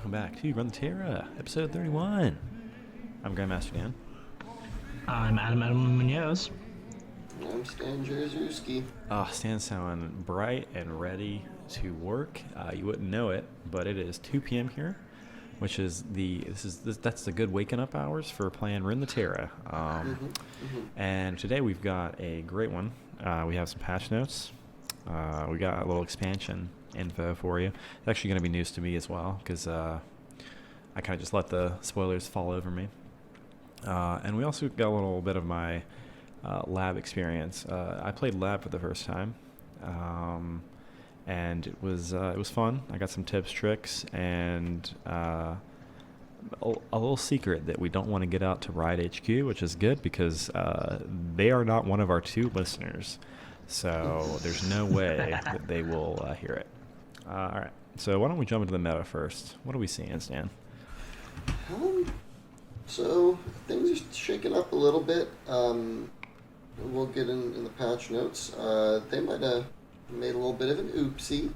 welcome back to Run the Terra, episode 31. I'm Grandmaster Dan. I'm Adam Munoz. I'm Stan Jerzewski. Stan's sounding bright and ready to work. You wouldn't know it, but it is 2 p.m. here, which is that's the good waking up hours for playing Run the Terra. And today we've got a great one. We have some patch notes. We got a little expansion info for you. It's actually going to be news to me as well because I kind of just let the spoilers fall over me. And we also got a little bit of my lab experience. I played lab for the first time, and it was fun. I got some tips, tricks, and a little secret that we don't want to get out to Ride HQ, which is good because they are not one of our 2 listeners. So there's no way that they will hear it. All right. So why don't we jump into the meta first? What are we seeing, Stan? So things are shaking up a little bit. We'll get in the patch notes. They might have made a little bit of an oopsie.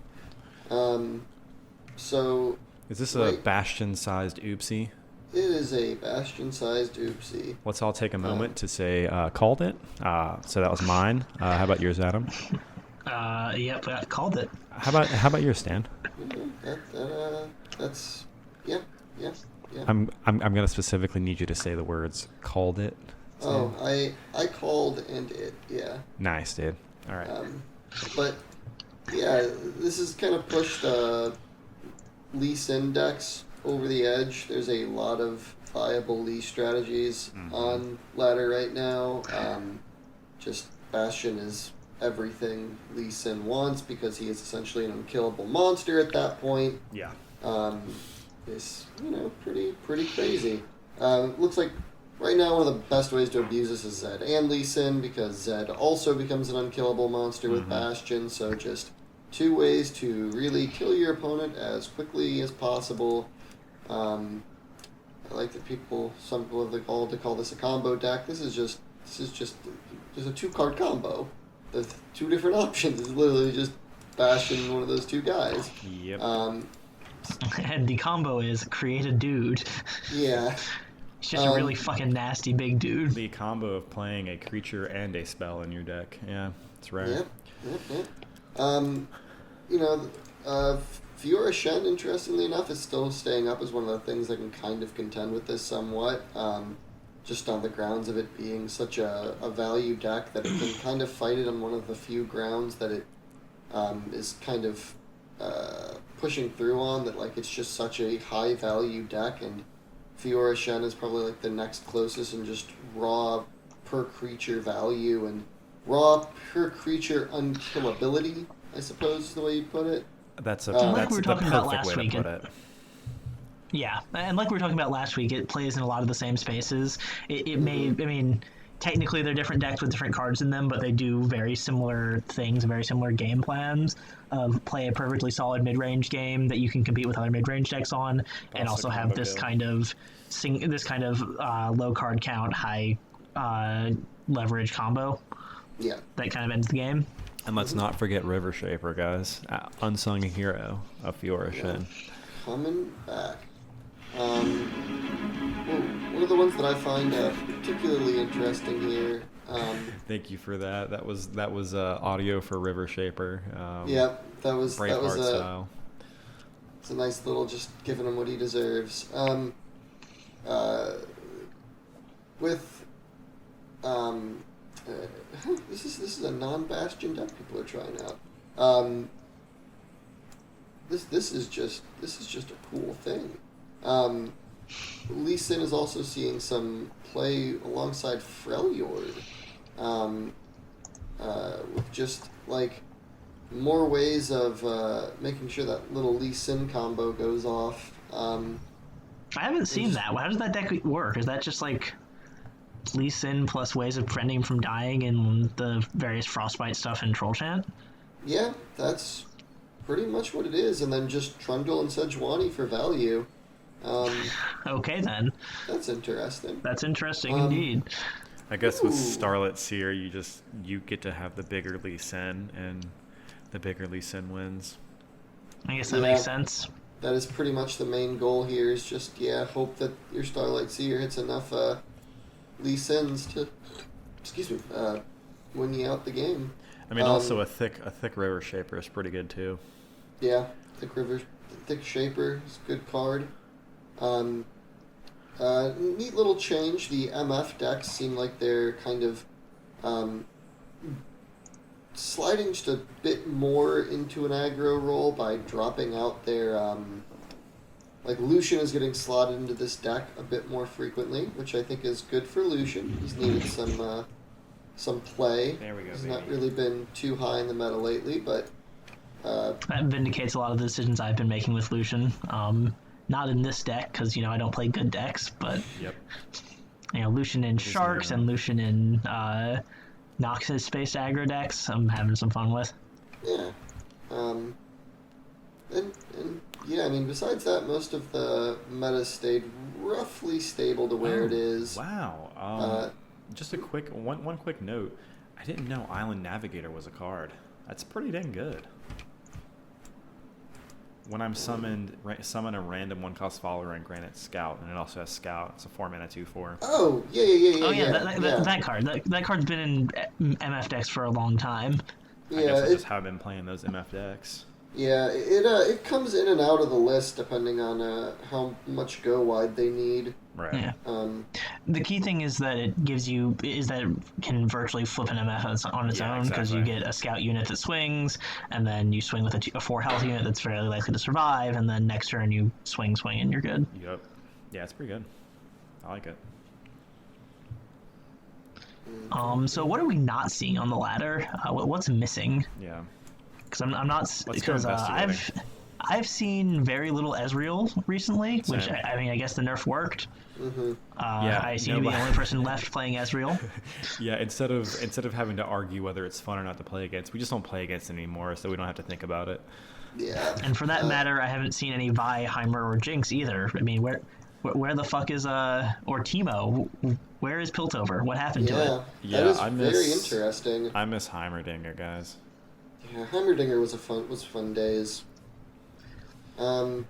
So is this a Bastion-sized oopsie? It is a Bastion-sized oopsie. Let's all take a moment to say, called it. So that was mine. How about yours, Adam? Yep, I called it. How about yours, Stan? That's yeah. I'm gonna specifically need you to say the words "called it." Stan. Oh, I called and it, yeah. Nice, dude. All right. But yeah, this has kind of pushed Lee Sin decks over the edge. There's a lot of viable Lee strategies on ladder right now. Just Bastion is everything Lee Sin wants because he is essentially an unkillable monster at that point. Yeah. It's pretty crazy. Looks like right now one of the best ways to abuse this is Zed and Lee Sin because Zed also becomes an unkillable monster with Bastion. So just 2 ways to really kill your opponent as quickly as possible. I like that some people have call this a combo deck. This is just a 2-card combo. The 2 different options is literally just Bastion, one of those 2 guys. Yep. And the combo is create a dude. Yeah. He's just a really fucking nasty big dude. The combo of playing a creature and a spell in your deck. Yeah, it's rare. Yep. Fiora Shen, interestingly enough, is still staying up as one of the things that can kind of contend with this somewhat. Just on the grounds of it being such a value deck that it can kind of fight it on one of the few grounds that it is kind of pushing through on, that like it's just such a high value deck, and Fiora Shen is probably like the next closest in just raw per creature value and raw per creature unkillability, I suppose is the way you put it. That's the talking about perfect last way week, to put it. Yeah, and like we were talking about last week, it plays in a lot of the same spaces. It may, I mean, technically they're different decks with different cards in them, but they do very similar things, very similar game plans. Play a perfectly solid mid-range game that you can compete with other mid-range decks on, and also have this kind of low card count, high leverage combo. Yeah, that kind of ends the game. And let's not forget River Shaper, guys. Unsung hero of Fiora Shen. Coming back. One of the ones that I find particularly interesting here. Thank you for that. That was audio for River Shaper. That was Braveheart style. It's a nice little just giving him what he deserves. This is a non-Bastion deck people are trying out. This is just a cool thing. Lee Sin is also seeing some play alongside Freljord, with just like more ways of making sure that little Lee Sin combo goes off. I haven't seen that. How does that deck work? Is that just like Lee Sin plus ways of preventing him from dying and the various Frostbite stuff in Troll Chant? Yeah, that's pretty much what it is, and then just Trundle and Sejuani for value. Okay then. That's interesting. That's interesting indeed. I guess with Starlit Seer, you get to have the bigger Lee Sin, and the bigger Lee Sin wins. I guess that makes sense. that is pretty much the main goal here. Is just hope that your Starlight Seer hits enough Lee Sins to win you out the game. I mean, also a thick River Shaper is pretty good too. Yeah, thick Shaper is a good card. Neat little change. The MF decks seem like they're kind of sliding just a bit more into an aggro role by dropping out their like Lucian is getting slotted into this deck a bit more frequently, which I think is good for Lucian. He's needed some play. There we go. He's not really been too high in the meta lately, but that vindicates a lot of the decisions I've been making with Lucian. Not in this deck because I don't play good decks, but yep. Lucian in Sharks and Lucian in Noxus Space Aggro decks, I'm having some fun with. Yeah. And yeah, I mean, besides that, most of the meta stayed roughly stable to where it is. Wow. Just a quick one quick note. I didn't know Island Navigator was a card. That's pretty dang good. When I'm summon a random 1-cost follower and grant it Scout, and it also has Scout. It's a 4-mana 2/4. Oh, yeah. Oh yeah, that card. That card's been in MF decks for a long time. I guess I just have been playing those MF decks. Yeah, it comes in and out of the list depending on how much go wide they need. Right. Yeah. The key thing is that it can virtually flip an MF on its own because you get a Scout unit that swings, and then you swing with a 4 health unit that's fairly likely to survive, and then next turn you swing, and you're good. Yep. Yeah, it's pretty good. I like it. So what are we not seeing on the ladder? What's missing? Yeah. Because I'm not, because I've seen very little Ezreal recently, Same. which I mean I guess the nerf worked. Mm-hmm. I seem to be the only person left playing Ezreal. Yeah, instead of having to argue whether it's fun or not to play against, we just don't play against it anymore, so we don't have to think about it. Yeah. And for that matter, I haven't seen any Vi, Heimer, or Jinx either. I mean, where the fuck is or Teemo? Where is Piltover? What happened to it? Yeah, that is very interesting. I miss Heimerdinger, guys. Yeah, Heimerdinger was fun days. Yeah,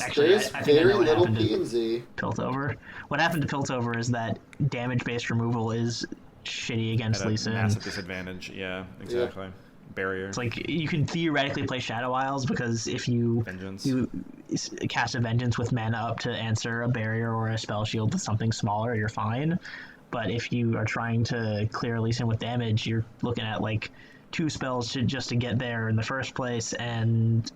Actually, there's I think very I know what little happened to P and Z. Piltover. What happened to Piltover is that damage-based removal is shitty against At a Lee Sin. massive disadvantage. Yeah, exactly. Yeah. Barrier. It's like you can theoretically play Shadow Isles because if you cast a Vengeance with mana up to answer a barrier or a spell shield with something smaller, you're fine. But if you are trying to clear Lee Sin with damage, you're looking at like 2 spells just to get there in the first place,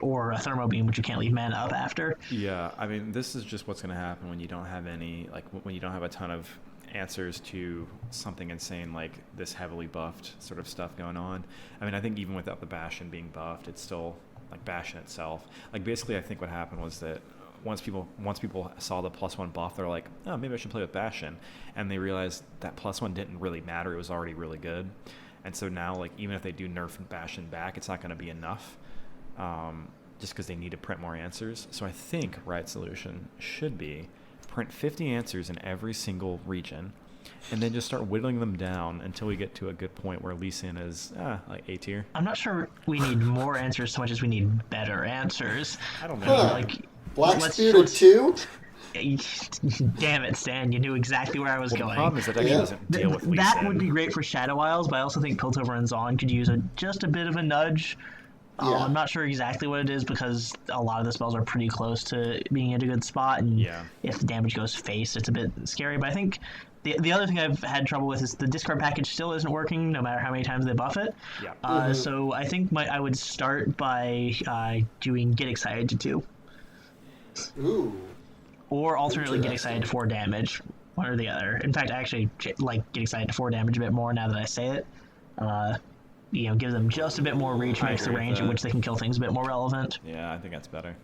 or a Thermo Beam, which you can't leave mana up after. Yeah, I mean, this is just what's going to happen when you don't have when you don't have a ton of answers to something insane like this heavily buffed sort of stuff going on. I mean, I think even without the Bastion being buffed, it's still like Bastion itself. Like basically, I think what happened was that once people saw the +1 buff, they're like, oh, maybe I should play with Bastion, and they realized that +1 didn't really matter. It was already really good. And so now, like, even if they do nerf Bastion back, it's not going to be enough, just because they need to print more answers. So I think right solution should be print 50 answers in every single region, and then just start whittling them down until we get to a good point where Lee Sin is like A tier. I'm not sure we need more answers so much as we need better answers. I don't know. Like, Black Spirited 2? Damn it, Stan! You knew exactly where I was going. The problem is that actually doesn't deal with Lee That Sin. would be great for Shadow Isles, but I also think Piltover and Zaun could use just a bit of a nudge. Yeah. I'm not sure exactly what it is because a lot of the spells are pretty close to being in a good spot, and if the damage goes face, it's a bit scary. But I think the other thing I've had trouble with is the discard package still isn't working, no matter how many times they buff it. Yeah. So I think I would start by doing Get Excited to 2. Ooh. Or alternately Get Excited to 4 damage, one or the other. In fact, I actually like Get Excited to 4 damage a bit more now that I say it. Gives them just a bit more reach, makes the range at which they can kill things a bit more relevant. Yeah, I think that's better.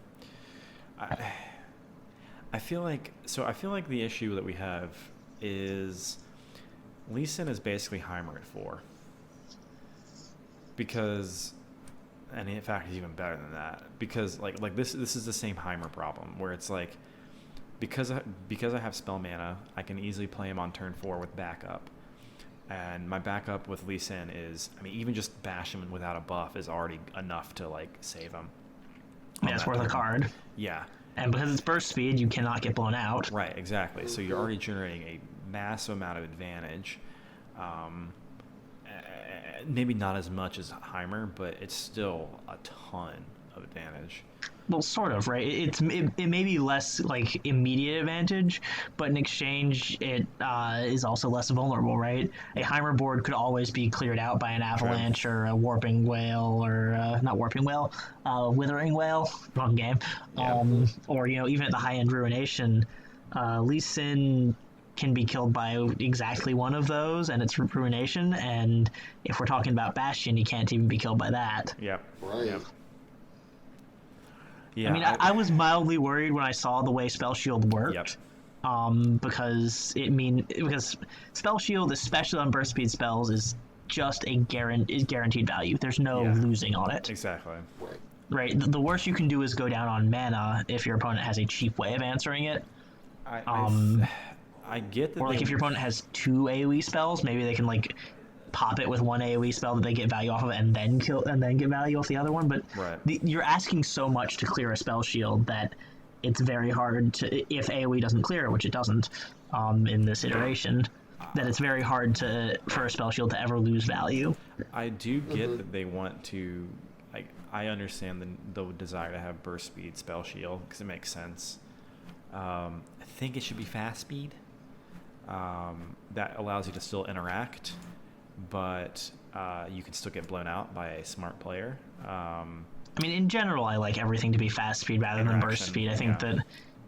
I feel like the issue that we have is Lee Sin is basically Heimer at 4. Because, and in fact, he's even better than that. Because like this is the same Heimer problem where it's like, because I have spell mana, I can easily play him on turn 4 with backup. And my backup with Lee Sin is, I mean, even just bash him without a buff is already enough to like save him. on Yeah, it's that worth a turn. card. Yeah. And because it's burst speed, you cannot get blown out. Right, exactly. So you're already generating a massive amount of advantage. Maybe not as much as Heimer, but it's still a ton of advantage. Well, sort of, right? It may be less like immediate advantage, but in exchange, it is also less vulnerable, right? A Heimer board could always be cleared out by an avalanche or a warping whale, or not warping whale, withering whale. Wrong game. Yeah. Or even at the high end ruination, Lee Sin can be killed by exactly one of those, and it's ruination. And if we're talking about Bastion, he can't even be killed by that. Yep. Right. Yep. Yeah, I mean, I was mildly worried when I saw the way Spell Shield worked. Yep. Because Spell Shield, especially on burst speed spells, is just is guaranteed value. There's no losing on it. Exactly. Right. Right. The worst you can do is go down on mana if your opponent has a cheap way of answering it. I get that. Or like if your opponent has 2 AoE spells, maybe they can like pop it with 1 AoE spell that they get value off of and then get value off the other one. But Right. you're asking so much to clear a spell shield that it's very hard to, if AoE doesn't clear it, which it doesn't in this iteration, that it's very hard for a spell shield to ever lose value. I do get that they want to. I understand the desire to have burst speed spell shield because it makes sense. I think it should be fast speed. That allows you to still interact, but you can still get blown out by a smart player. I mean, in general, I like everything to be fast speed rather than burst speed. I think that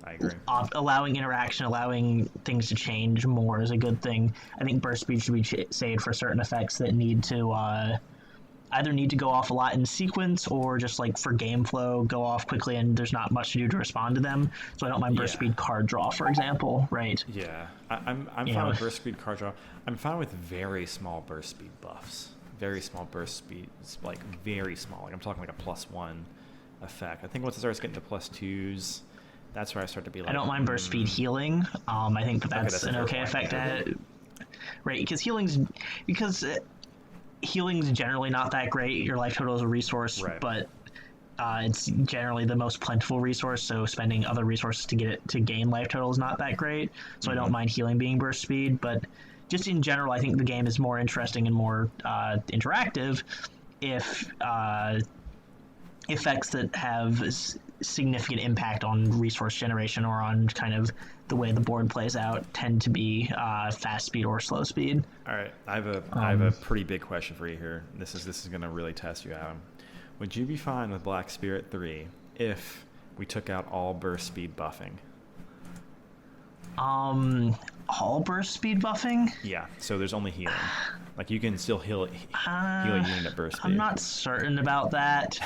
I agree. Allowing interaction, allowing things to change more is a good thing. I think burst speed should be saved for certain effects that need to either need to go off a lot in sequence or just like for game flow go off quickly and there's not much to do to respond to them. So I don't mind burst speed card draw, for example, right? Yeah, I'm fine with burst speed card draw. I'm fine with very small burst speed buffs. Very small burst speed, like very small. Like I'm talking like a +1 effect. I think once it starts getting to +2s, that's where I start to be like. I don't mind burst speed healing. I think that's an okay point, effect yeah. at it, right? Because healing's generally not that great. Your life total is a resource, right. But it's generally the most plentiful resource. So spending other resources to gain life total is not that great. So I don't mind healing being burst speed, but just in general, I think the game is more interesting and more interactive if effects that have significant impact on resource generation or on kind of the way the board plays out tend to be fast speed or slow speed. All right, I have a pretty big question for you here. This is going to really test you, Adam. Would you be fine with Black Spirit 3 if we took out all burst speed buffing? All burst speed buffing? Yeah, so there's only healing. Like you can still heal a unit at burst speed. I'm not certain about that.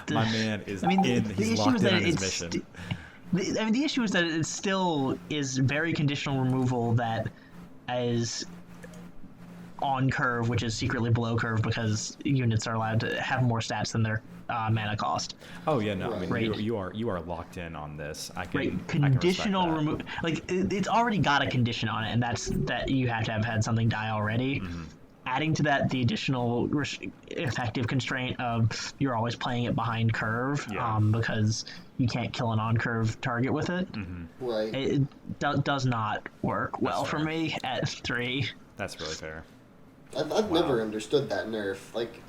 My man is he's issue locked is in that on his it's mission. the issue is that it still is very conditional removal that is on curve, which is secretly below curve because units are allowed to have more stats than their mana cost. Oh yeah, no, I mean Right. you are locked in on this. I can Right, conditional I can remove, like it's already got a condition on it, and that's that you have to have had something die already. Adding to that the additional effective constraint of you're always playing it behind curve, because you can't kill an on-curve target with it. Right. It does not work well That's for fair. me at 3. That's really fair. I've never understood that nerf. Like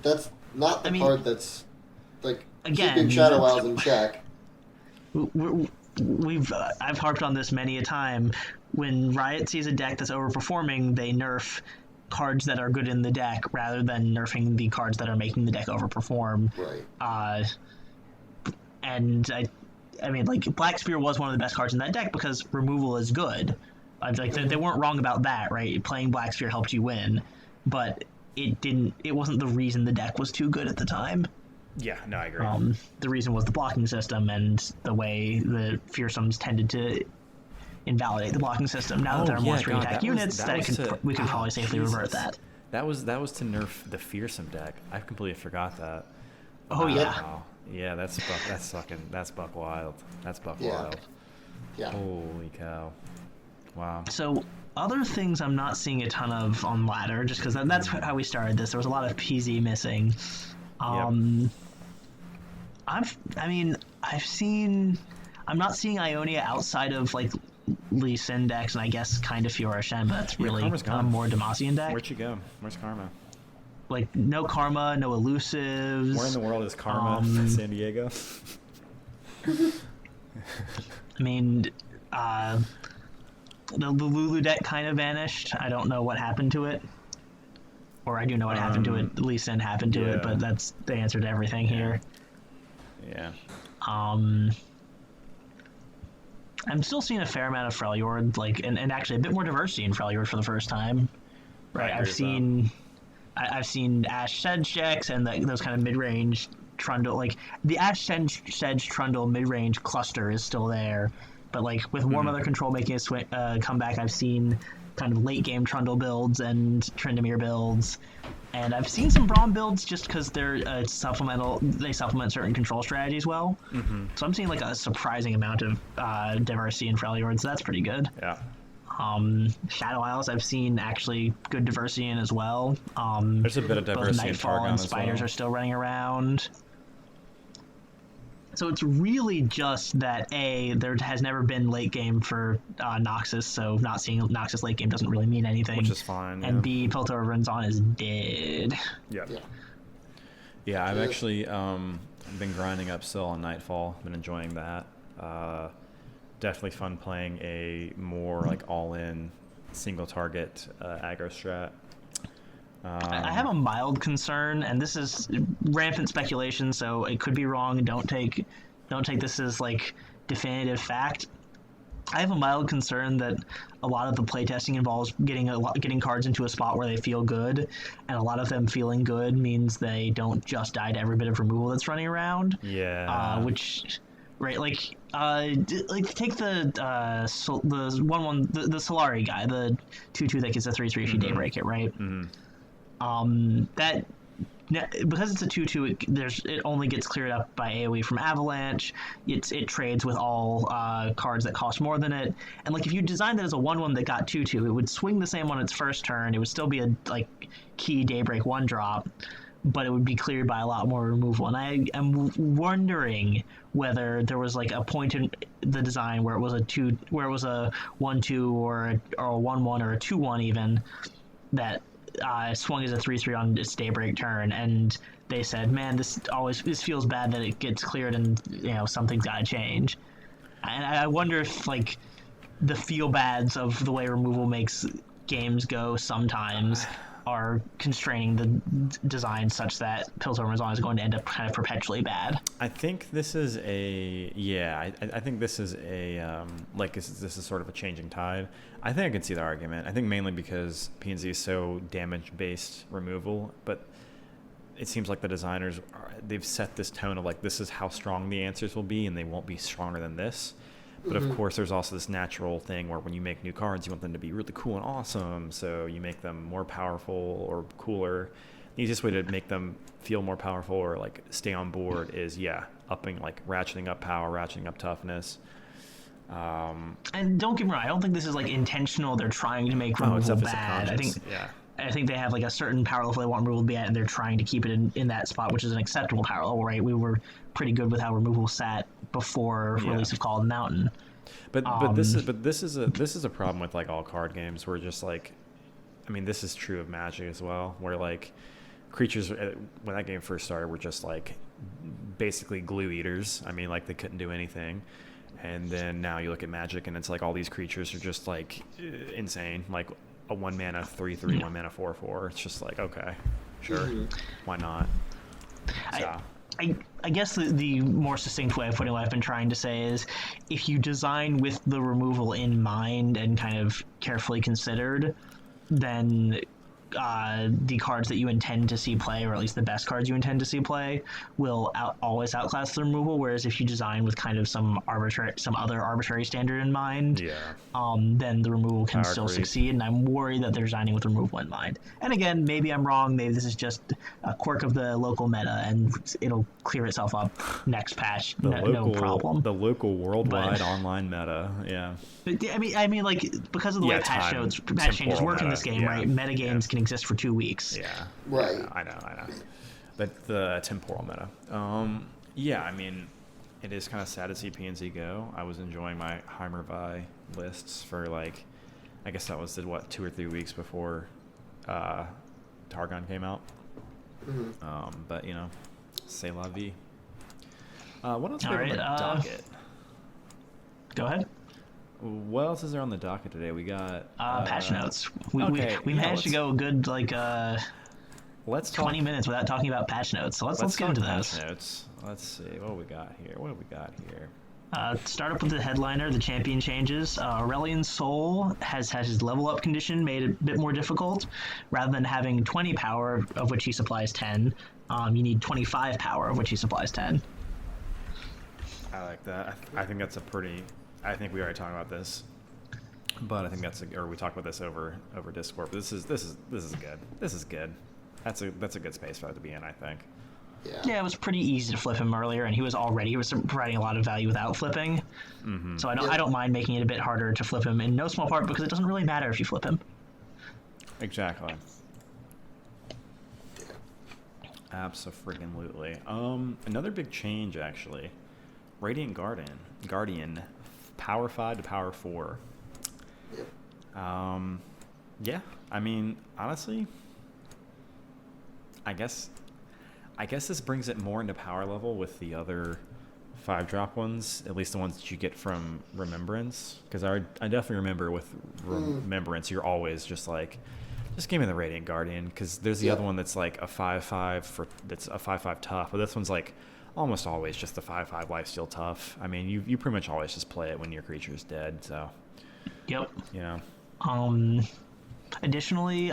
that's not the part that's like Again, keeping Shadow Isles in check. I've harped on this many a time. When Riot sees a deck that's overperforming, they nerf cards that are good in the deck rather than nerfing the cards that are making the deck overperform. Right. And I mean, like Black Spear was one of the best cards in that deck because removal is good. Like they weren't wrong about that, right? Playing Black Spear helped you win, but it wasn't the reason the deck was too good at the time. Yeah, no, I agree. The reason was the blocking system and the way the fearsomes tended to invalidate the blocking system. Now that there are more screen attack units, we could probably safely revert that. That was to nerf the fearsome deck. I completely forgot that. Oh yeah. Wow. Yeah, that's buck wild. That's buck Yeah. wild. Yeah. Holy cow. Wow. So other things I'm not seeing a ton of on ladder, just because that's how we started this. There was a lot of PZ missing. I've seen. I'm not seeing Ionia outside of like Lee Sin decks and I guess kind of Fiora Shen, but that's really more Demacian deck. Where'd you go? Where's Karma? Like no Karma, no elusives. Where in the world is Karma? San Diego. I mean, the Lulu deck kind of vanished. I don't know what happened to it. Or I do know what happened to it. Lee Sin happened to it, but that's the answer to everything here. Yeah. I'm still seeing a fair amount of Freljord, like, and actually a bit more diversity in Freljord for the first time. Right, I've seen Ash Sedge decks and those kind of mid-range Trundle, like the Ash Sedge Trundle mid-range cluster is still there, but like with Warm Weather Control making a comeback, I've seen kind of late-game Trundle builds and Tryndamere builds, and I've seen some Braum builds just because they're they supplement certain control strategies well. So I'm seeing like a surprising amount of diversity in Freljord, so that's pretty good. Yeah. Shadow Isles I've seen actually good diversity in as well. There's a bit of diversity both Nightfall in Targon and as Spiders well. are still running around. So it's really just that there has never been late game for Noxus, so not seeing Noxus late game doesn't really mean anything. Which is fine. And B, Piltover Renzon is dead. Yeah, I've actually been grinding up still on Nightfall. Been enjoying that. Definitely fun playing a more like all-in single target aggro strat. I have a mild concern, and this is rampant speculation, so it could be wrong. Don't take this as like definitive fact. I have a mild concern that a lot of the playtesting involves getting cards into a spot where they feel good, and a lot of them feeling good means they don't just die to every bit of removal that's running around. Yeah. Right, like take the 1/1 the Solari guy, the 2/2 that gets a 3/3 if you daybreak it, right? That because it's a 2/2, it only gets cleared up by AoE from Avalanche. It trades with all cards that cost more than it, and like if you designed that as a 1/1 that got 2/2, it would swing the same on its first turn. It would still be a like key daybreak 1-drop, but it would be cleared by a lot more removal. And I am wondering whether there was like a point in the design where it was a 1/2 or a 1/1 or a 2/1 even that swung as a 3/3 on its daybreak turn, and they said, "Man, this feels bad that it gets cleared, and something's got to change." And I wonder if like the feel bads of the way removal makes games go sometimes are constraining the design such that Piltover Renzon is going to end up kind of perpetually bad. I think this is I think this is a this is sort of a changing tide. I think I can see the argument. I think mainly because PNZ is so damage-based removal, but it seems like the designers they've set this tone of like this is how strong the answers will be, and they won't be stronger than this. But of course, there's also this natural thing where when you make new cards, you want them to be really cool and awesome. So you make them more powerful or cooler. The easiest way to make them feel more powerful or like stay on board is upping, like ratcheting up power, ratcheting up toughness. And don't get me wrong, I don't think this is like intentional. They're trying to make removal bad. I think they have like a certain power level they want removal to be at, and they're trying to keep it in that spot, which is an acceptable power level, right? We were pretty good with how removal sat before release of Call of the Mountain. But this is a problem with like all card games where just like, I mean, this is true of Magic as well, where like creatures when that game first started were just like basically glue eaters. I mean, like they couldn't do anything. And then now you look at Magic and it's like all these creatures are just like insane, like a 1-mana 3/3, 1-mana 4/4. It's just like, okay, sure, why not? So. I guess the more succinct way of putting what I've been trying to say is if you design with the removal in mind and kind of carefully considered, then the cards that you intend to see play, or at least the best cards you intend to see play, will always outclass the removal. Whereas if you design with kind of some other arbitrary standard in mind, then the removal can still succeed. And I'm worried that they're designing with removal in mind. And again, maybe I'm wrong. Maybe this is just a quirk of the local meta, and it'll clear itself up next patch. No problem. The local worldwide online meta, But, I mean, like because of the way patch changes work in this game, right? Meta games can exist for 2 weeks. Right. I know. But the temporal meta. Yeah, I mean, it is kind of sad to see PNZ go. I was enjoying my Heimervi lists for like, I guess that was 2 or 3 weeks before Targon came out. But you know, c'est la vie. What else is there on the docket? Go ahead. What else is there on the docket today? We got patch notes. We managed to let's- go a good like Let's 20 talk, minutes without talking about patch notes. So let's get into patch those. notes. Let's see what we got here. What have we got here? Start up with the headliner, the champion changes. Aurelian's Soul has his level up condition made a bit more difficult. Rather than having 20 power, of which he supplies 10, you need 25 power, of which he supplies 10. I like that. I think that's a pretty. I think we already talked about this, but I think or we talked about this over Discord. But this is good. This is good. That's a good space for that to be in, I think. Yeah, it was pretty easy to flip him earlier, and he was providing a lot of value without flipping. So I don't mind making it a bit harder to flip him, in no small part because it doesn't really matter if you flip him. Exactly. Abso-freaking-lutely. Another big change actually. Radiant Guardian, power 5 to power 4. Yep. Yeah. I mean, honestly, I guess this brings it more into power level with the other 5-drop ones, at least the ones that you get from Remembrance. Because I definitely remember with Remembrance, you're always just like, just give me the Radiant Guardian. Because there's the other one that's like a 5/5 that's a 5/5 tough, but this one's like almost always just a 5/5 lifesteal tough. I mean, you pretty much always just play it when your creature's dead. So. Yep. You know. Additionally,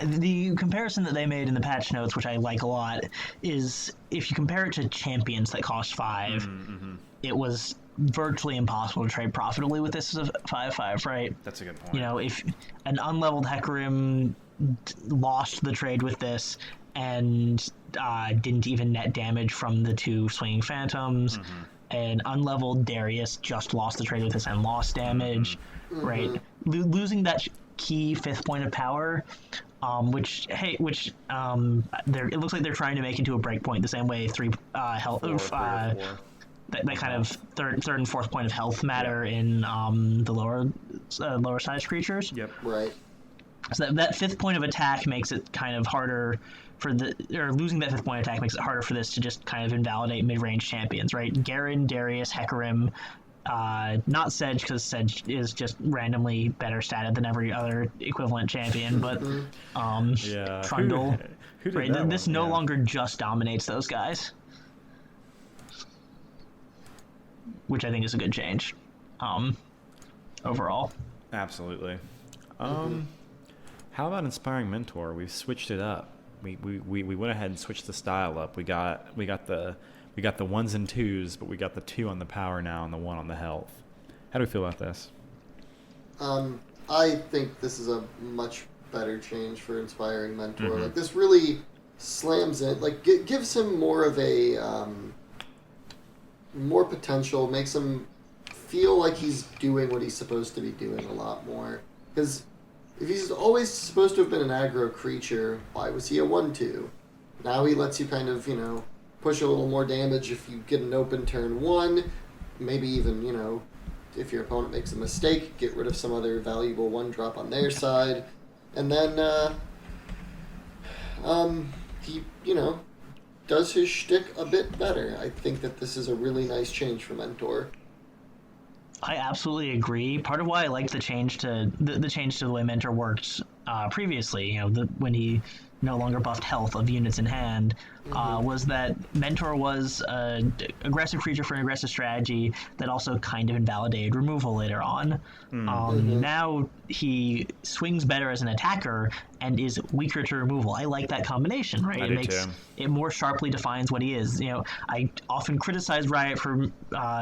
the comparison that they made in the patch notes, which I like a lot, is if you compare it to champions that cost 5, it was virtually impossible to trade profitably with this as a 5/5, right? That's a good point. You know, if an unleveled Hecarim lost the trade with this and didn't even net damage from the 2 swinging phantoms, and unleveled Darius just lost the trade with this and lost damage, right? Losing that key 5th point of power, which it looks like they're trying to make into a breakpoint the same way 3 health that kind of third and 4th point of health matter in the lower sized creatures. Yep. Right. So that 5th point of attack makes it kind of harder losing that 5th point of attack makes it harder for this to just kind of invalidate mid-range champions, right? Garen, Darius, Hecarim, not Sedge, because Sedge is just randomly better statted than every other equivalent champion, but Trundle. Who did right? that This one? no longer just dominates those guys, which I think is a good change overall. Absolutely. How about Inspiring Mentor? We've switched it up. We went ahead and switched the style up. We got the 1s and 2s, but we got the 2 on the power now and the 1 on the health. How do we feel about this? I think this is a much better change for Inspiring Mentor. Like, this really slams it. Like, gives him more of a more potential, makes him feel like he's doing what he's supposed to be doing a lot more. Because if he's always supposed to have been an aggro creature, why was he a 1/2? Now he lets you kind of, push a little more damage if you get an open turn 1. Maybe even, if your opponent makes a mistake, get rid of some other valuable 1-drop on their side. And then, he, does his shtick a bit better. I think that this is a really nice change for Mentor. I absolutely agree. Part of why I liked the change to the way Mentor worked previously, when he no longer buffed health of units in hand, was that Mentor was an aggressive creature for an aggressive strategy that also kind of invalidated removal later on. Now he swings better as an attacker and is weaker to removal. I like that combination, right? It more sharply defines what he is. I often criticize Riot for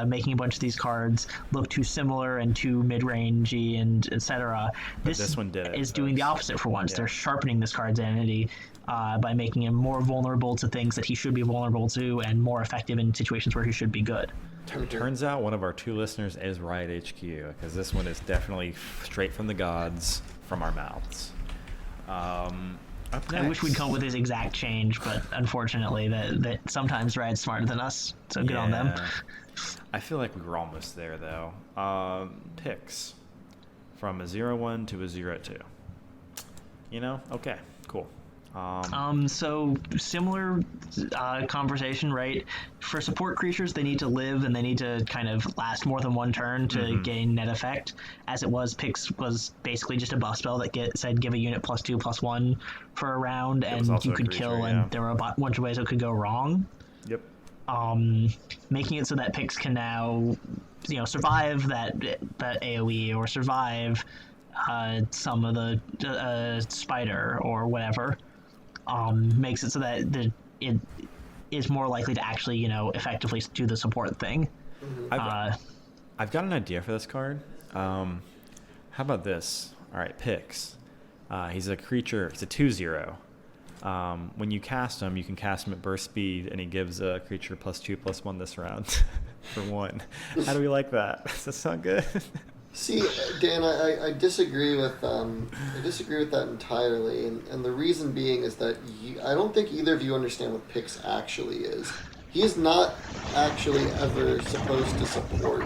making a bunch of these cards look too similar and too mid-rangey and etc. This one is doing the opposite for once. Yeah. They're sharpening this card's identity by making him more vulnerable to things that he should be vulnerable to and more effective in situations where he should be good. Turns out one of our 2 listeners is Riot HQ, because this one is definitely straight from the gods, from our mouths. Up I wish we'd come up with this exact change, but unfortunately, that sometimes Riot's smarter than us. So good on them. Yeah. I feel like we were almost there though. Picks from a 0-1 to a 0-2. Okay, cool. So similar conversation, right? For support creatures, they need to live and they need to kind of last more than one turn to gain net effect. As it was, Pix was basically just a buff spell that said give a unit +2/+1 for a round, and you could kill, and there were a bunch of ways it could go wrong. Yep. Making it so that Pix can now, survive that AOE or survive some of the spider or whatever. Makes it so that it is more likely to actually, effectively do the support thing. I've got an idea for this card. How about this? All right, Pix. He's a creature. He's a 2/0. When you cast him, you can cast him at burst speed, and he gives a creature +2/+1 this round for 1. How do we like that? Does that sound good? See, Dan, I disagree with that entirely, and the reason being is that I don't think either of you understand what Pix actually is. He is not actually ever supposed to support.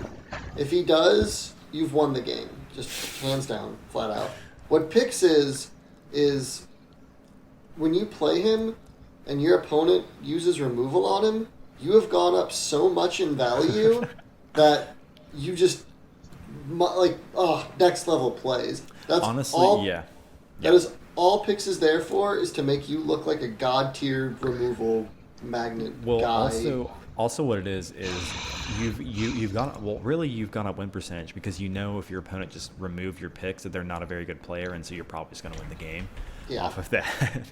If he does, you've won the game, just hands down, flat out. What Pix is when you play him and your opponent uses removal on him, you have gone up so much in value that you just next level plays. That's honestly all, yeah. That is all Pix is there for, is to make you look like a god tier removal magnet guy. Also what it is you've gone up win percentage, because if your opponent just removed your picks that they're not a very good player, and so you're probably just going to win the game off of that.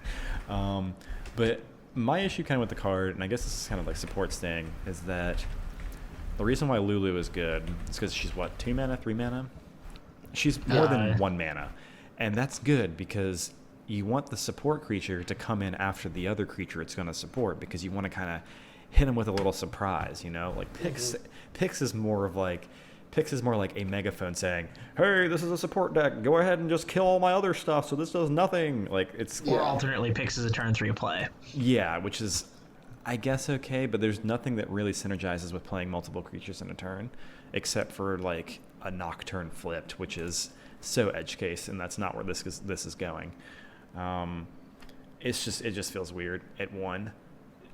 But my issue kind of with the card, and I guess this is kind of like support's thing, is that the reason why Lulu is good is because she's 2 mana, 3 mana? She's more than 1 mana. And that's good because you want the support creature to come in after the other creature it's going to support, because you want to kind of hit them with a little surprise, Like Pix is more like a megaphone saying, "Hey, this is a support deck. Go ahead and just kill all my other stuff so this does nothing." Or alternately, Pix is a turn 3 play. Yeah, which is, I guess, okay, but there's nothing that really synergizes with playing multiple creatures in a turn, except for a Nocturne flipped, which is so edge case, and that's not where this is going. It just feels weird at 1.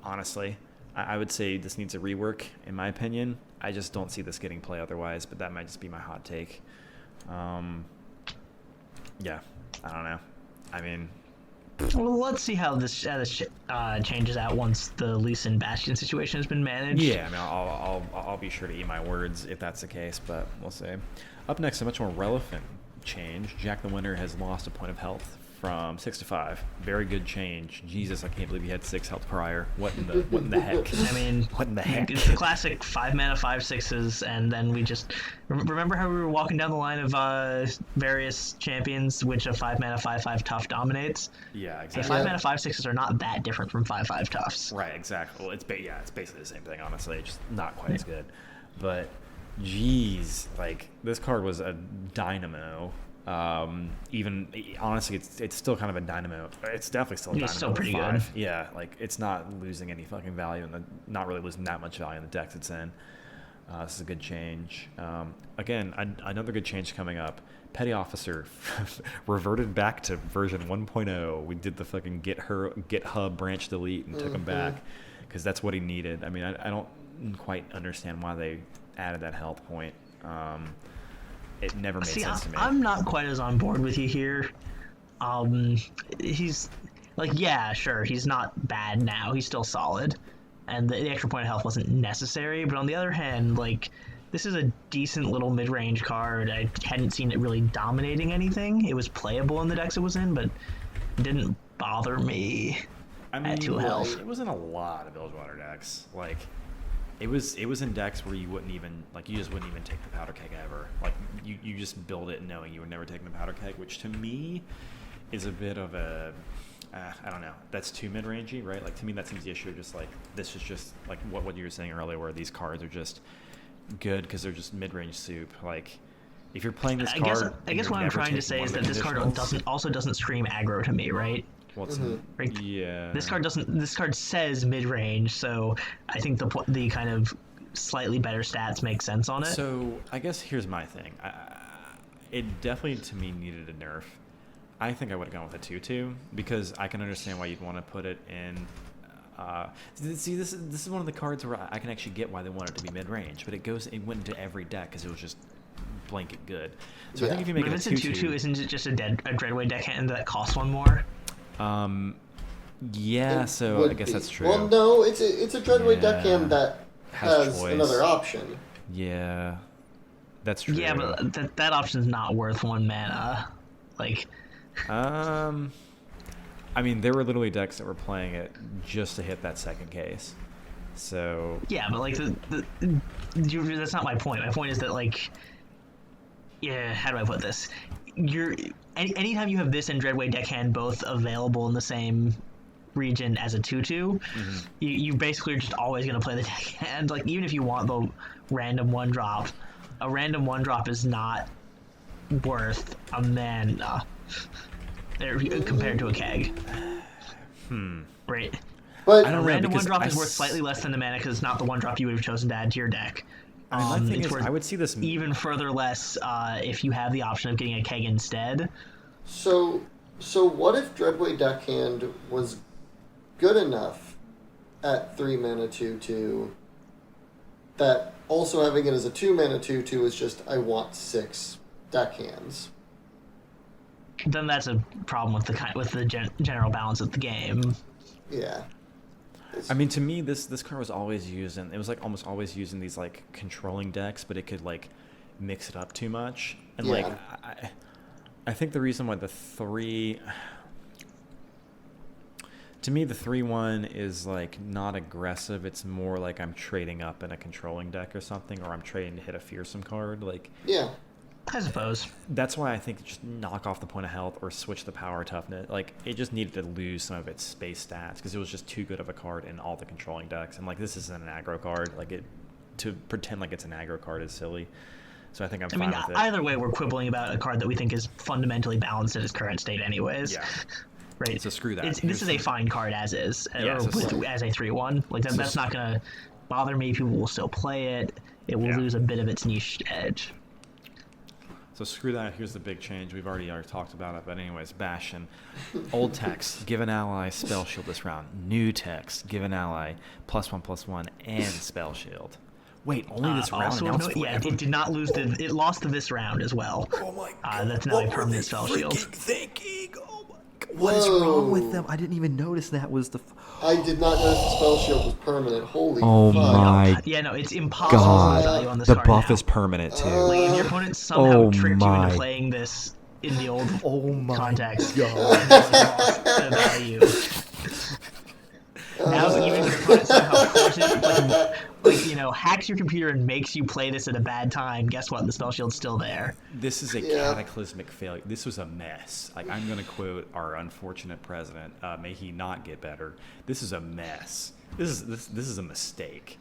Honestly, I would say this needs a rework, in my opinion. I just don't see this getting play otherwise, but that might just be my hot take. Yeah, I don't know. I mean, well, let's see how this changes out once the Lee Sin Bastion situation has been managed. Yeah, I mean, I'll be sure to eat my words if that's the case, but we'll see. Up next, a much more relevant change. Jack the Winter has lost a point of health from 6 to 5. Very good change. Jesus, I can't believe he had 6 health prior. What in the heck? I mean, what in the heck? It's the classic 5 mana 5/6s, and then we just remember how we were walking down the line of various champions, which a 5 mana 5/5 tough dominates. Yeah, exactly. 5 mana 5/6s are not that different from 5/5 toughs. Right, exactly. Well, it's basically the same thing, honestly. Just not quite as good. But, geez, this card was a dynamo. Even honestly, it's still kind of a dynamo. It's definitely still a dynamo. It's still pretty 5. good. Yeah, it's not losing any fucking value, and not really losing that much value in the decks it's in. This is a good change. Again, another good change coming up. Petty Officer reverted back to version 1.0. We did the fucking GitHub branch delete and took him back, because that's what he needed. I mean, I don't quite understand why they added that health point. It never made sense to me. I'm not quite as on board with you here. He's sure, he's not bad now. He's still solid, and the extra point of health wasn't necessary. But on the other hand, this is a decent little mid-range card. I hadn't seen it really dominating anything. It was playable in the decks it was in, but it didn't bother me. At 2 health. It was in a lot of Bilgewater decks. It was in decks where you wouldn't even you just wouldn't even take the powder keg ever. You just build it knowing you were never taking the powder keg, which to me is a bit of a I don't know. That's too mid rangey, right? To me that seems the issue. Just this is just what you were saying earlier, where these cards are just good because they're just mid range soup. If you're playing this card, I guess what I'm trying to say is that this card doesn't scream aggro to me, right? What's Right. yeah. This card doesn't. This card says mid range, so I think the kind of slightly better stats make sense on it. So I guess here's my thing. It definitely to me needed a nerf. I think I would have gone with a 2/2 because I can understand why you'd want to put it in. See, this is one of the cards where I can actually get why they want it to be mid range, but it went into every deck because it was just blanket good. So I think if you make but it if a it's a 2/2, 2/2, isn't it just a Dreadway deckhand that costs one more? Yeah, so I guess that's true. Well, no, it's a Dreadway deckhand that has choice. another option. Yeah, that's true. Yeah, but that option's not worth 1 mana. Like, I mean, there were literally decks that were playing it just to hit that second case. So yeah, but like that's not my point. My point is that like, yeah, how do I put this? Anytime you have this and Dreadway deckhand both available in the same region as a 2/2, you basically are just always going to play the deckhand. Like, even if you want the random 1-drop, a random 1-drop is not worth a mana compared to a keg. Right. But I don't A know, random because 1-drop is worth slightly less than the mana because it's not the 1-drop you would have chosen to add to your deck. I mean, my thing It's is, worth I would see this even further less if you have the option of getting a keg instead. So what if Dreadway deckhand was good enough at 3 mana 2/2 that also having it as a 2 mana 2/2 is just I want 6 deckhands? Then that's a problem with the general balance of the game. Yeah. I mean, to me, this card was always used, and it was like almost always used in these like controlling decks, but it could like mix it up too much. And Yeah. like, I think the reason why the 3/1 is like not aggressive. It's more like I'm trading up in a controlling deck or something, or I'm trading to hit a fearsome card. Like, Yeah. I suppose. that's why I think just knock off the point of health or switch the power toughness. Like, it just needed to lose some of its space stats because it was just too good of a card in all the controlling decks. And like, this isn't an aggro card. Like, to pretend like it's an aggro card is silly. So I think I'm fine with it. Either way, we're quibbling about a card that we think is fundamentally balanced in its current state, anyways. Yeah. Right. So screw that. This is a fine card as is, as a 3/1. Like that's not gonna bother me. People will still play it. It will lose a bit of its niche edge. So screw that. Here's the big change. We've already talked about it. But anyways, Bastion. Old text, give an ally spell shield this round. New text, give an ally +1/+1 and spell shield. Wait, only this round? Also, Now it's it did not lose it lost to this round as well. Oh my god. That's now a permanent spell shield. Thinking? Oh my god. What is wrong with them? I didn't even notice that was the... I did not notice the spell shield was permanent. Holy Oh fuck. my Yeah, no, it's impossible god. to value on this The card buff now. is permanent too. Like, if your opponent somehow tricked you my. into playing this in the old context, god. the value. Now, even if your opponent somehow forces, hacks your computer and makes you play this at a bad time, guess what? The spell shield's still there. This is a cataclysmic failure. This was a mess. Like, I'm going to quote our unfortunate president, may he not get better. This is a mess. This is a mistake.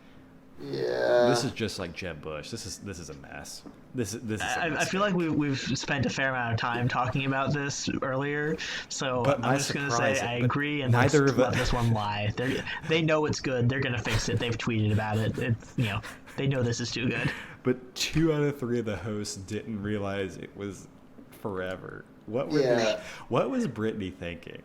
Yeah. This is just like Jeb Bush. This is a mess. This is. I feel like we've spent a fair amount of time talking about this earlier, so I'm just gonna say I agree and neither let's of let us- this one lie. They know it's good. They're gonna fix it. They've tweeted about it. It's they know this is too good. But 2 out of 3 of the hosts didn't realize it was forever. What was Brittany thinking?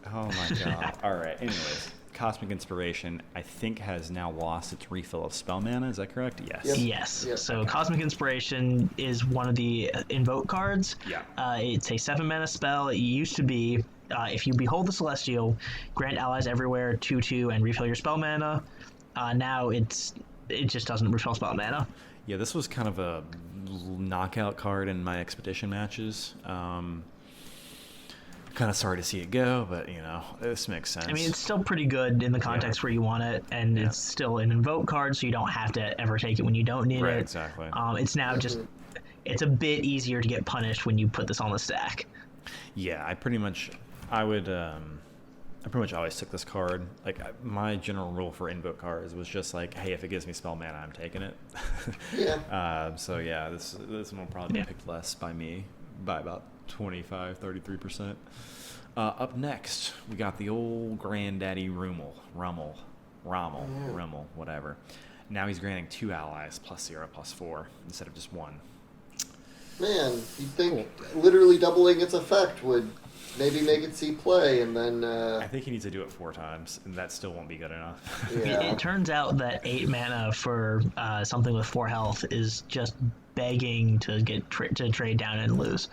Oh my god. All right. Anyways. Cosmic Inspiration, I think, has now lost its refill of spell mana. Is that correct? Yes. Yep. Yes. Yep. So Cosmic Inspiration is one of the invoke cards. Yeah. It's a 7 mana spell. It used to be, if you behold the Celestial, grant allies everywhere 2/2 and refill your spell mana. Now it just doesn't refill spell mana. Yeah, this was kind of a knockout card in my expedition matches. Kind of sorry to see it go, but this makes sense. I mean, it's still pretty good in the context where you want it, and it's still an invoke card, so you don't have to ever take it when you don't need it. Right, exactly. It's now just, it's a bit easier to get punished when you put this on the stack. Yeah, I pretty much always took this card. Like, my general rule for invoke cards was just like, hey, if it gives me spell mana, I'm taking it. Yeah. So yeah, this one will probably be picked less by me by about 25-33%. Up next, we got the old granddaddy Rummel, whatever. Now he's granting 2 allies +0/+4 instead of just 1. Man, you'd think literally doubling its effect would maybe make it see play, and then... I think he needs to do it 4 times, and that still won't be good enough. Yeah. It turns out that 8 mana for something with 4 health is just begging to get to trade down and lose.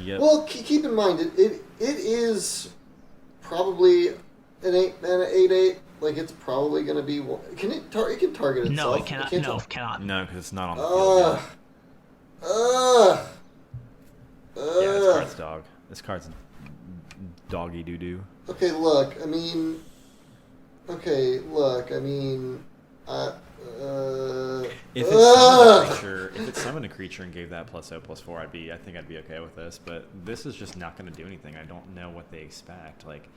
Yep. Well, keep in mind, it is probably an 8 mana 8/8. Like, it's probably going to be... Can it can target itself? No, it cannot. No, it cannot. No, because it's not on the field yet. Yeah, this card's dog. This card's doggy doo-doo. Okay, look, I mean... If it summoned a creature and gave that +0/+4, I think I'd be okay with this. But this is just not going to do anything. I don't know what they expect. Like,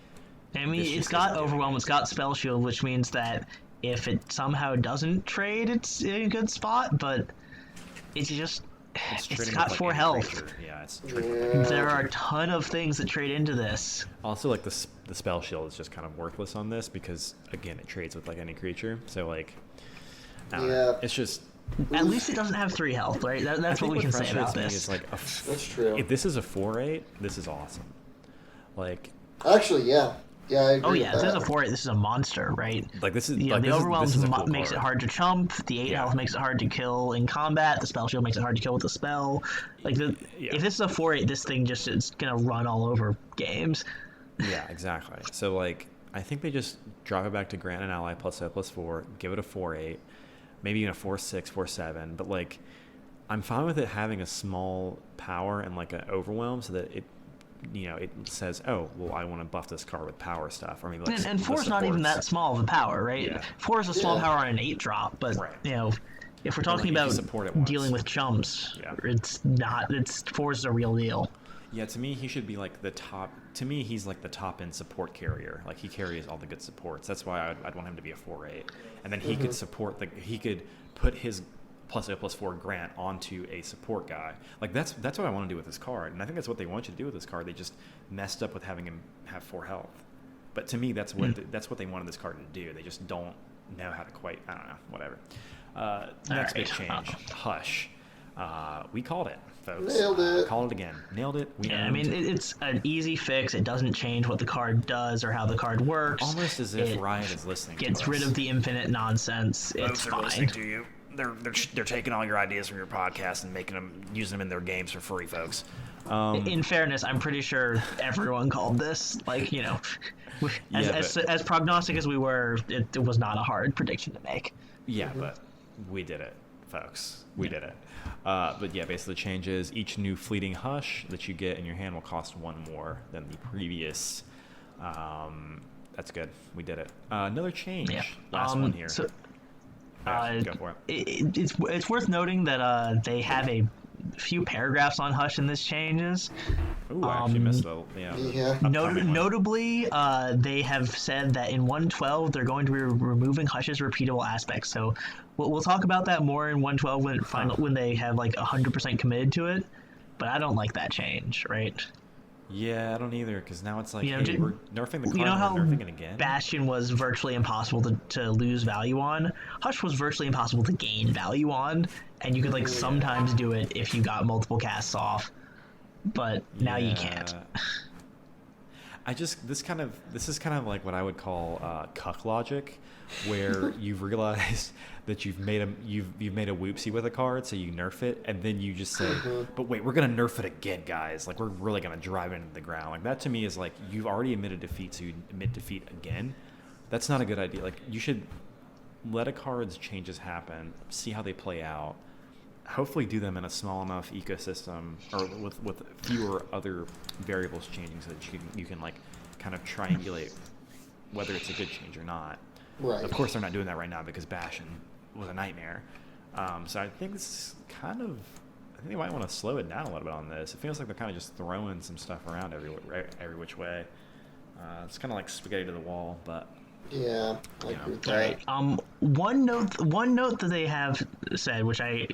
I mean, it's got Overwhelm, it's got Spell Shield, which means that if it somehow doesn't trade, it's in a good spot. But it's just it's got 4 health. Creature. Yeah, it's trading. There are a ton of things that trade into this. Also, like, the Spell Shield is just kind of worthless on this because, again, it trades with, like, any creature. So, like, I don't know. It's just... At least it doesn't have 3 health, right? That's what we can say about this. Is, like, that's true. If this is a 4/8, this is awesome. Like... Actually, yeah. Yeah, I agree. Oh yeah, if this is a 4/8, this is a monster, right? Like, this is... Yeah, like, the this Overwhelm is a cool makes it card. hard to chump. The 8 health makes it hard to kill in combat. The Spell Shield makes it hard to kill with the spell. Like, if this is a 4/8, this thing just is gonna run all over games. Yeah, exactly. So, like, I think they just drop it back to grant an ally +0/+4, give it a 4/8, maybe even a 4/6, 4/7. But, like, I'm fine with it having a small power and, like, an overwhelm so that it, you know, it says, oh, well, I want to buff this card with power stuff. Or maybe, like, And 4 is not even that small of a power, right? Yeah. 4 is a small power on an 8-drop, but, you know, if we're talking like, if you about support it once. dealing with chumps, Yeah. it's not. 4 is the real deal. Yeah, to me, he should be, like, the top... To me, he's, like, the top-end support carrier. Like, he carries all the good supports. That's why I'd want him to be a 4/8. And then he could support... He could put his +0/+4 grant onto a support guy. Like, that's what I want to do with this card. And I think that's what they want you to do with this card. They just messed up with having him have 4 health. But to me, that's what they wanted this card to do. They just don't know how to quite... I don't know. Whatever. Next big change. Hush. We called it, folks. Nailed it. Called it again. Nailed it. I mean, it's an easy fix. It doesn't change what the card does or how the card works. Almost as if Riot is listening to us. Gets rid of the infinite nonsense. It's Folks are fine. listening to you. They're taking all your ideas from your podcast and using them in their games for free, folks. In fairness, I'm pretty sure everyone called this. Like, you know, as prognostic as we were, it was not a hard prediction to make. Yeah, but we did it, folks. We did it. But yeah, basically the change is each new fleeting hush that you get in your hand will cost 1 more than the previous. That's good. We did it. Another change. Yeah. Last one here. So, go for it. It's worth noting that they have a few paragraphs on Hush in this changes. Ooh, I actually missed the Notably, they have said that in 112 they're going to be removing Hush's repeatable aspects. So we'll talk about that more in 112 when they have like 100% committed to it. But I don't like that change, right? Yeah, I don't either, because now it's like, You know, hey, we're nerfing the card, you know how we're nerfing it again? Bastion was virtually impossible to lose value on? Hush was virtually impossible to gain value on, and you could like sometimes do it if you got multiple casts off, but now you can't. This is kind of like what I would call cuck logic, where you've realized that you've made a whoopsie with a card, so you nerf it, and then you just say, but wait, we're gonna nerf it again, guys. Like, we're really gonna drive it into the ground. Like, that to me is like, you've already admitted defeat, so you admit defeat again. That's not a good idea. Like, you should let a card's changes happen, see how they play out, hopefully do them in a small enough ecosystem or with fewer other variables changing, so that you can like kind of triangulate whether it's a good change or not. Right. Of course, they're not doing that right now because Bastion was a nightmare. So I think this I think they might want to slow it down a little bit on this. It feels like they're kind of just throwing some stuff around every which way. It's kind of like spaghetti to the wall, but yeah, I agree with All that. right. One note that they have said, which I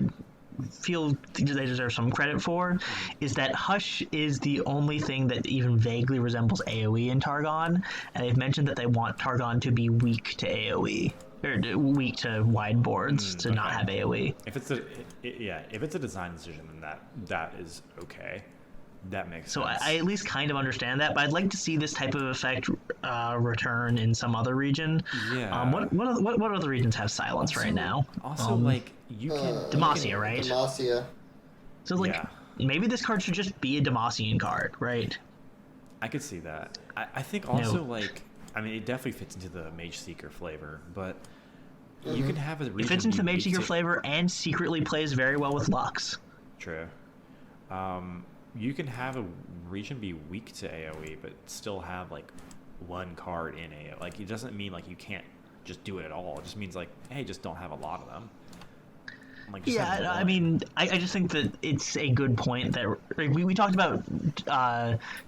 feel they deserve some credit for is that Hush is the only thing that even vaguely resembles AoE in Targon, and they've mentioned that they want Targon to be weak to AoE. Or weak to wide boards to not have AoE. If it's a design decision, then that is okay. That makes so sense. I at least kind of understand that, but I'd like to see this type of effect return in some other region. Yeah. What other regions have silence right now? Also, like you can Demacia, right? Demacia. So like Yeah. maybe this card should just be a Demacian card, right? I could see that. I think also like I mean it definitely fits into the Mage Seeker flavor, but you can have a region It fits into the be Mage weak Seeker to- flavor and secretly plays very well with Lux. True. You can have a region be weak to AoE, but still have like one card in AoE. Like it doesn't mean like you can't just do it at all. It just means like, hey, just don't have a lot of them. Like, just have Yeah, I one. mean, I just think that it's a good point that like, we talked about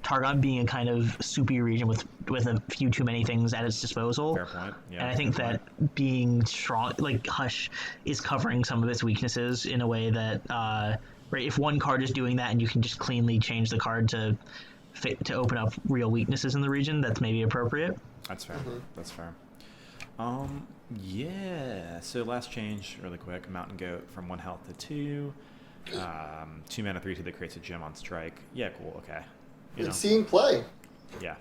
Targon being a kind of soupy region with a few too many things at its disposal. Fair point. Yeah. And I think good that point. being strong, like Hush, is covering some of its weaknesses in a way that, right, if one card is doing that and you can just cleanly change the card to fit to open up real weaknesses in the region, that's maybe appropriate. That's fair. That's fair. Yeah. So last change, really quick. Mountain Goat from 1 health to 2. 2 mana 3/2 that creates a gem on strike. Yeah, cool. Okay. You know. It's seeing play. Yeah.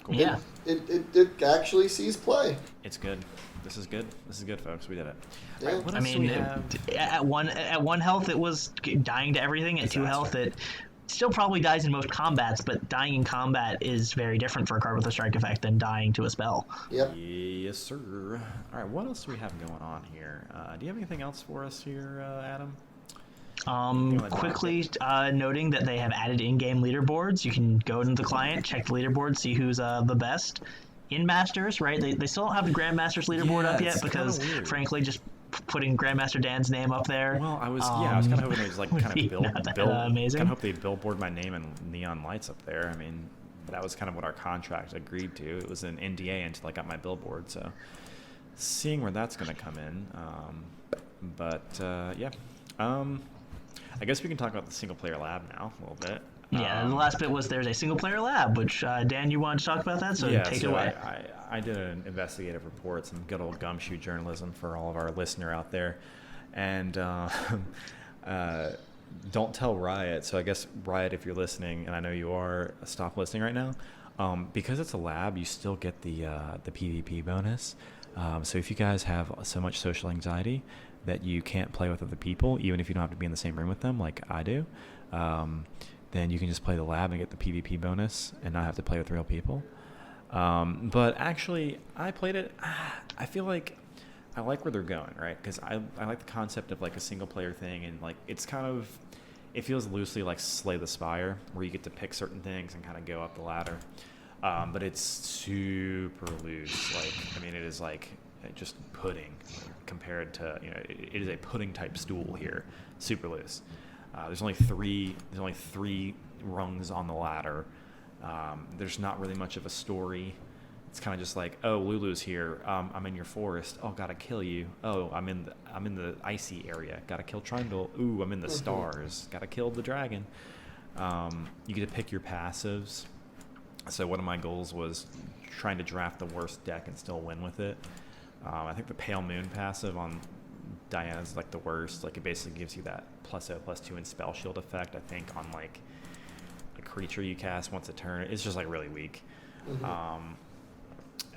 Cool. Yeah. It actually sees play. It's good. This is good. This is good, folks. We did it. Yeah. All right, what I else do mean, we have? at one health, it was dying to everything. At 2 health, it still probably dies in most combats, but dying in combat is very different for a card with a strike effect than dying to a spell. Yep. Yes, sir. All right, what else do we have going on here? Do you have anything else for us here, Adam? Quickly noting that they have added in-game leaderboards. You can go into the client, check the leaderboard, see who's the best. In Masters, right? They still don't have the Grandmaster's leaderboard Yeah, up yet it's because, kinda weird. frankly, just putting Grandmaster Dan's name up there. Well, I was kind of hoping they just like would kind be of not that build amazing. Kind of hope they billboard my name in neon lights up there. I mean, that was kind of what our contract agreed to. It was an NDA until I got my billboard. So, seeing where that's going to come in. Yeah. I guess we can talk about the single player lab now a little bit. Yeah, the last bit was there's a single-player lab, which, Dan, you wanted to talk about that, so take it away. I did an investigative report, some good old gumshoe journalism for all of our listener out there. And don't tell Riot. So I guess, Riot, if you're listening, and I know you are, stop listening right now. Because it's a lab, you still get the PvP bonus. So if you guys have so much social anxiety that you can't play with other people, even if you don't have to be in the same room with them like I do, then you can just play the lab and get the PvP bonus and not have to play with real people. But actually, I played it. I feel like I like where they're going, right? Because I like the concept of like a single player thing, and like it feels loosely like Slay the Spire, where you get to pick certain things and kind of go up the ladder. But it's super loose. Like, I mean, it is like just pudding compared to, it is a pudding type stool here, super loose. There's only three rungs on the ladder. There's not really much of a story. It's kind of just like, oh, Lulu's here. I'm in your forest. Oh, gotta kill you. Oh, I'm in the icy area. Gotta kill Trundle. Ooh, I'm in the stars. Gotta kill the dragon. You get to pick your passives. So one of my goals was trying to draft the worst deck and still win with it. I think the Pale Moon passive on Diana's like the worst. Like it basically gives you that +0/+2 and spell shield effect. I think on like a creature you cast once a turn. It's just like really weak.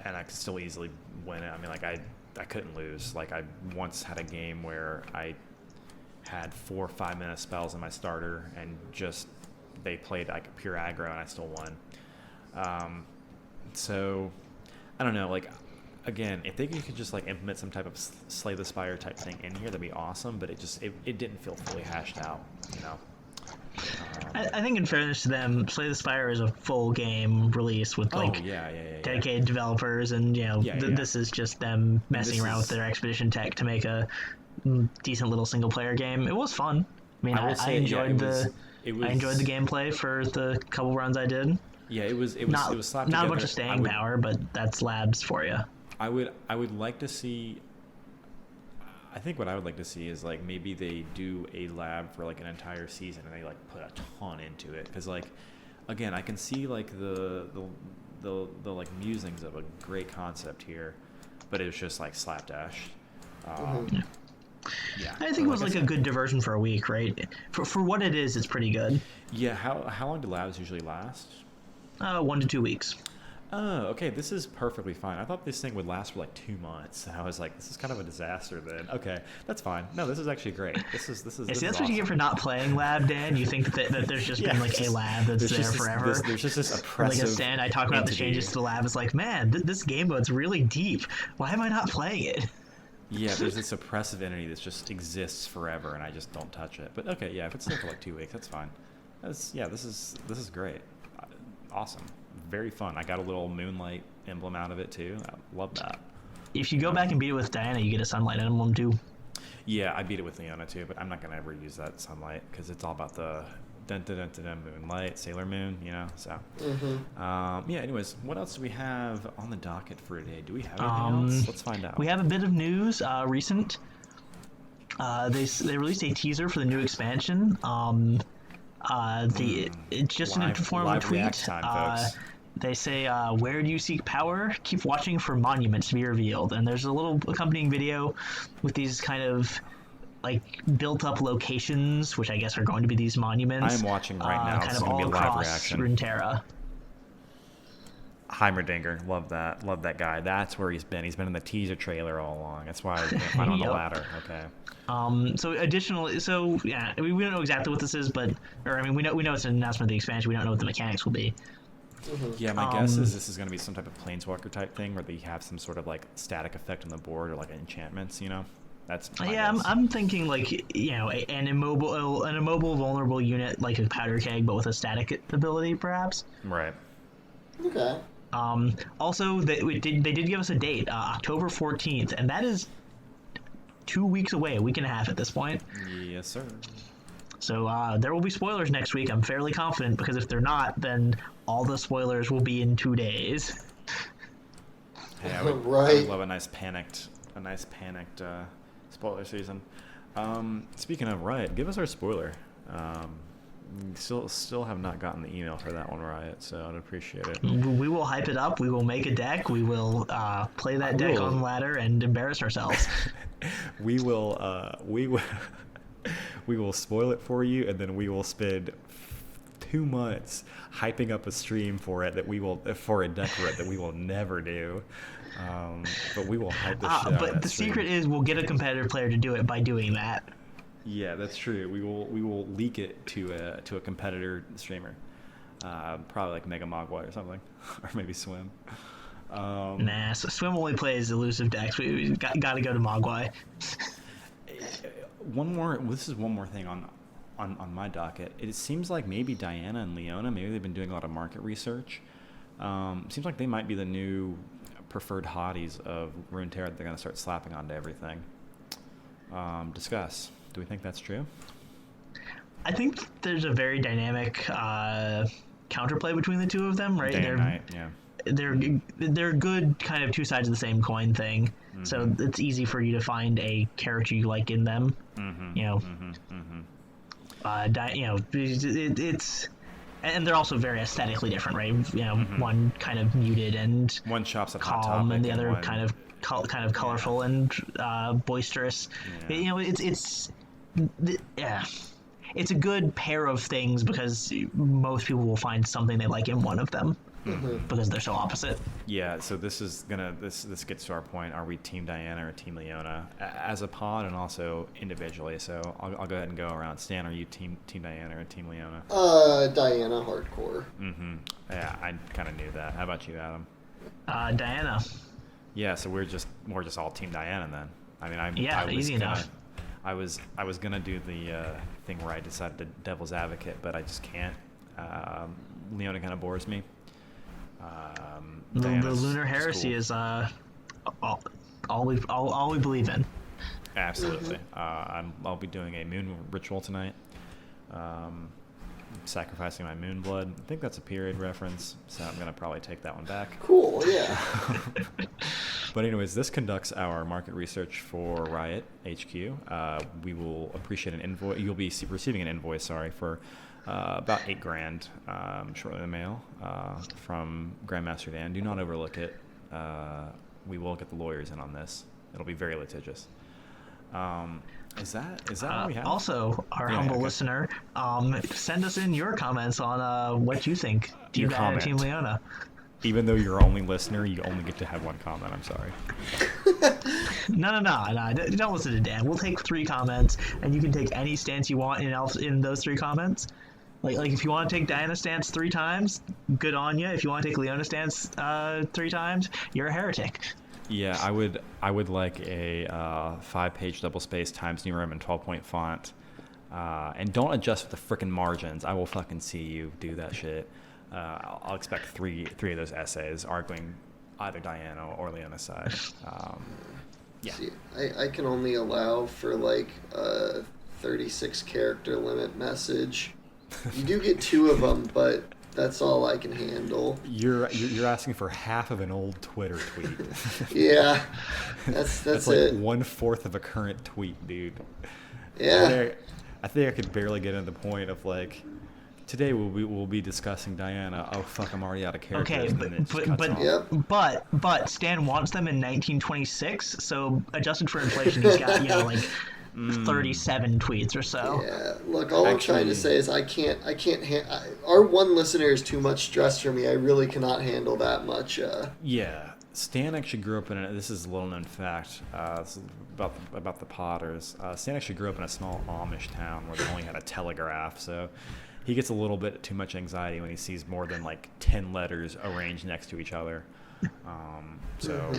And I could still easily win it. I mean, like I couldn't lose. Like I once had a game where I had 4 5-minute spells in my starter and just they played like pure aggro and I still won. So I don't know. Like again, if they could just like implement some type of Slay the Spire type thing in here, that'd be awesome. But it didn't feel fully hashed out. I think in fairness to them, Slay the Spire is a full game release with dedicated developers, and this is just them messing around with their expedition tech to make a decent little single player game. It was fun. I mean, I enjoyed the gameplay for the couple runs I did. Yeah, it was slapped not together. a bunch of staying power, but that's labs for you. I would like to see. I think what I would like to see is like maybe they do a lab for like an entire season and they like put a ton into it, because like again I can see like the like musings of a great concept here, but it was just like slapdash. Yeah, I think it was like a good diversion for a week, right? For what it is, it's pretty good. Yeah, how long do labs usually last? 1 to 2 weeks. Oh, okay, this is perfectly fine. I thought this thing would last for like 2 months. I was like, this is kind of a disaster then. Okay, that's fine. No, this is actually great. This is Yeah, this see, that's is what you get for not playing lab, Dan. You think that there's just been like a lab that's there forever. There's just this Or oppressive like a stand, I talk about the entity. changes to the lab. It's like, man, this game mode's really deep. Why am I not playing it? Yeah, there's this oppressive entity that just exists forever, and I just don't touch it. But okay, yeah, if it's there for like 2 weeks, that's fine. This is great. Awesome. Very fun. I got a little moonlight emblem out of it too. I love that. If you go back and beat it with Diana, you get a sunlight emblem too. Yeah, I beat it with Leona too, but I'm not gonna ever use that sunlight because it's all about the moonlight, Sailor Moon, you know. So, yeah. Anyways, what else do we have on the docket for today? Do we have anything else? Let's find out. We have a bit of news. Recent. They released a teaser for the new expansion. It's just in the form of a tweet. React time, folks. They say, where do you seek power? Keep watching for monuments to be revealed. And there's a little accompanying video with these kind of like built up locations, which I guess are going to be these monuments. I'm watching right now. Kind It's of gonna be all a live across reaction. Runeterra. Heimerdinger, love that guy. That's where he's been. He's been in the teaser trailer all along. That's why I can't find on the Yep. ladder. Okay. Yeah, we don't know exactly what this is, we know it's an announcement of the expansion. We don't know what the mechanics will be. Yeah, my guess is this is going to be some type of planeswalker type thing where they have some sort of like static effect on the board or like enchantments. You know, that's my Yeah, guess. I'm thinking like an immobile vulnerable unit like a powder keg, but with a static ability, perhaps. Right. Okay. Also, they did give us a date, October 14th, and that is 2 weeks away, a week and a half at this point. Yes, sir. So there will be spoilers next week. I'm fairly confident, because if they're not, then all the spoilers will be in 2 days. Hey, I would Right. love a nice panicked spoiler season. Speaking of Riot, give us our spoiler. Still have not gotten the email for that one, Riot, so I'd appreciate it. We will hype it up. We will make a deck. We will play that deck on ladder and embarrass ourselves. we will spoil it for you, and then we will spend 2 months hyping up a stream for it for a deck for it that we will never do. But we will hype the shit out of But that the stream. secret is we'll get a competitive player to do it by doing that. Yeah, that's true. We will leak it to a competitor streamer, probably like Mega Mogwai or something, or maybe Swim. Nah, so Swim only plays elusive decks. We got to go to Mogwai. This is one more thing on my docket. It seems like maybe Diana and Leona, maybe they've been doing a lot of market research. Seems like they might be the new preferred hotties of Runeterra that they're going to start slapping onto everything. Discuss. Do we think that's true? I think there's a very dynamic counterplay between the two of them, right? Day and night, yeah. They're good, kind of two sides of the same coin thing. Mm-hmm. So it's easy for you to find a character you like in them. Mm-hmm. You know, it's, and they're also very aesthetically different, right? You know, one kind of muted and one chops at hot calm, topic, and the other one... kind of colorful and boisterous. Yeah. You know, it's a good pair of things because most people will find something they like in one of them because they're so opposite. Yeah, so this gets to our point. Are we Team Diana or Team Leona as a pod and also individually? So I'll go ahead and go around. Stan, are you Team Diana or Team Leona? Diana hardcore. Yeah, I kind of knew that. How about you, Adam? Diana. Yeah, so we're just all Team Diana then. I mean, easy enough. I was gonna do the thing where I decided to devil's advocate, but I just can't. Leona kind of bores me. The lunar heresy cool. is all we believe in. Absolutely. I'll be doing a moon ritual tonight. Sacrificing my moon blood. I think that's a period reference, so I'm gonna probably take that one back. Cool, yeah. But anyways, this conducts our market research for Riot HQ. We will appreciate an invoice. You'll be receiving an invoice, for about $8,000 shortly in the mail from Grandmaster Dan. Do not overlook it. We will get the lawyers in on this. It'll be very litigious. Is that all we have? Also, our humble listener, send us in your comments on what you think. Do you add Team Leona? Even though you're our only listener, you only get to have one comment. I'm sorry. No. Don't listen to Dan. We'll take 3 comments, and you can take any stance you want in those 3 comments. Like if you want to take Diana stance 3 times, good on you. If you want to take Leona stance 3 times, you're a heretic. Yeah, I would like a 5-page double-spaced Times New Roman 12-point font. And don't adjust with the frickin' margins. I will fucking see you do that shit. I'll expect three of those essays arguing either Diana or Leona's side. Yeah. See, I can only allow for like a 36 character limit message. You do get 2 of them, but that's all I can handle. You're asking for half of an old Twitter tweet. Yeah, that's like it. 1/4 of a current tweet, dude. Yeah. I think I could barely get into the point of like, today we'll be discussing Diana. Oh fuck, I'm already out of characters. Okay, but Stan wants them in 1926, so adjusted for inflation, he's got 37 tweets or so. Yeah, look, all I'm trying to say is I can't. Our one listener is too much stress for me. I really cannot handle that much. Yeah, Stan actually grew up in this is a little known fact. This is about the Potters. Stan actually grew up in a small Amish town where they only had a telegraph, so he gets a little bit too much anxiety when he sees more than like 10 letters arranged next to each other. So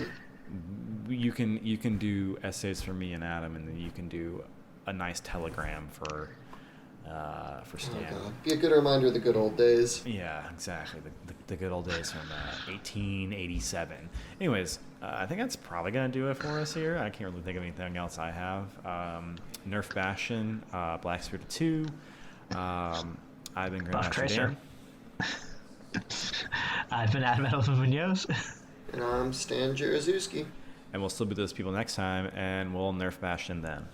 you can do essays for me and Adam, and then you can do a nice telegram for Stan. Oh, be a good reminder of the good old days. Yeah, exactly. The good old days from 1887. Anyways, I think that's probably going to do it for us here. I can't really think of anything else I have. Nerf Bastion, Black Spirit 2. I've been Grandmaster Dan. I've been Adam Munoz. And I'm Stan Jarzewski. And we'll still be those people next time, and we'll Nerf Bastion then.